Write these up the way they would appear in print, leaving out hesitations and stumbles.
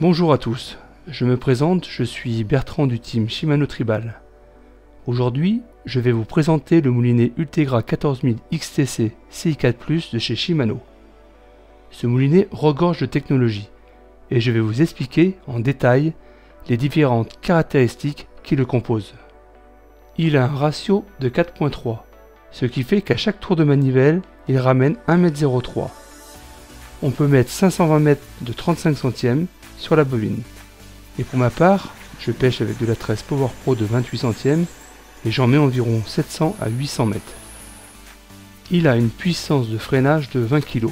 Bonjour à tous, je me présente, je suis Bertrand du team Shimano Tribal. Aujourd'hui, je vais vous présenter le moulinet Ultegra 14000 XTC CI4+ de chez Shimano. Ce moulinet regorge de technologie et je vais vous expliquer en détail les différentes caractéristiques qui le composent. Il a un ratio de 4.3, ce qui fait qu'à chaque tour de manivelle, il ramène 1,03 m. On peut mettre 520 mètres de 35 centièmes sur la bobine. Et pour ma part, je pêche avec de la tresse Power Pro de 28 centièmes et j'en mets environ 700 à 800 mètres. Il a une puissance de freinage de 20 kg.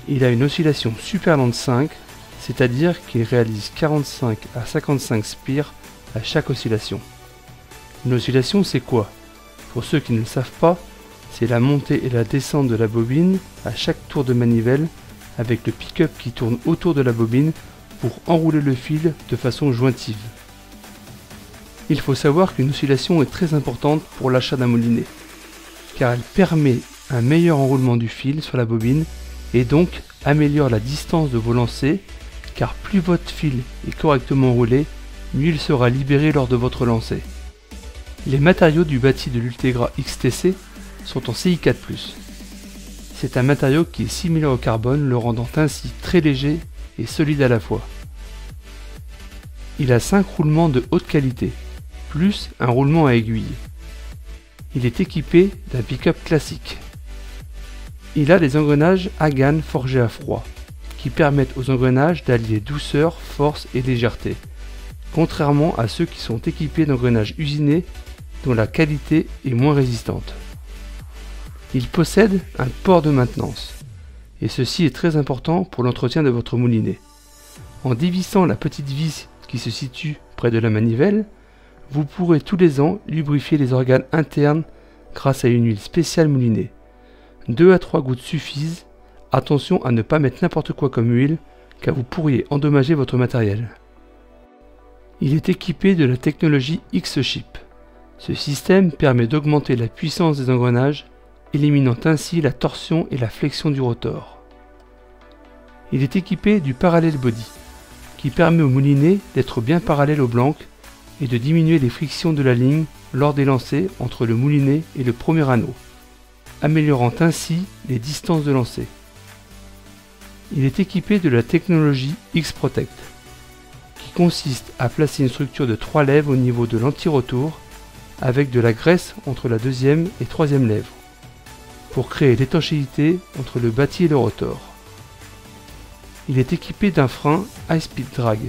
Il a une oscillation super lente 5, c'est-à-dire qu'il réalise 45 à 55 spires à chaque oscillation. Une oscillation, c'est quoi? Pour ceux qui ne le savent pas, c'est la montée et la descente de la bobine à chaque tour de manivelle avec le pick-up qui tourne autour de la bobine pour enrouler le fil de façon jointive. Il faut savoir qu'une oscillation est très importante pour l'achat d'un moulinet, car elle permet un meilleur enroulement du fil sur la bobine et donc améliore la distance de vos lancers, car plus votre fil est correctement roulé, mieux il sera libéré lors de votre lancer. Les matériaux du bâti de l'Ultegra XTC sont en CI4+. C'est un matériau qui est similaire au carbone, le rendant ainsi très léger et solide à la fois. Il a 5 roulements de haute qualité, plus un roulement à aiguille. Il est équipé d'un pick-up classique. Il a des engrenages Hagan forgés à froid, qui permettent aux engrenages d'allier douceur, force et légèreté, contrairement à ceux qui sont équipés d'engrenages usinés dont la qualité est moins résistante. Il possède un port de maintenance, et ceci est très important pour l'entretien de votre moulinet. En dévissant la petite vis qui se situe près de la manivelle, vous pourrez tous les ans lubrifier les organes internes grâce à une huile spéciale moulinet. 2 à 3 gouttes suffisent, attention à ne pas mettre n'importe quoi comme huile, car vous pourriez endommager votre matériel. Il est équipé de la technologie X-Ship. Ce système permet d'augmenter la puissance des engrenages, éliminant ainsi la torsion et la flexion du rotor. Il est équipé du Parallel Body, qui permet au moulinet d'être bien parallèle au blanc et de diminuer les frictions de la ligne lors des lancers entre le moulinet et le premier anneau, améliorant ainsi les distances de lancer. Il est équipé de la technologie X-Protect, qui consiste à placer une structure de 3 lèvres au niveau de l'anti-retour avec de la graisse entre la deuxième et troisième lèvre, pour créer l'étanchéité entre le bâti et le rotor. Il est équipé d'un frein High Speed Drag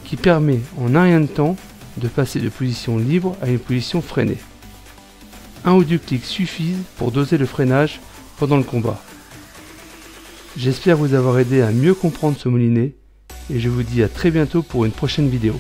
qui permet en un rien de temps de passer de position libre à une position freinée. Un ou deux clics suffisent pour doser le freinage pendant le combat. J'espère vous avoir aidé à mieux comprendre ce moulinet et je vous dis à très bientôt pour une prochaine vidéo.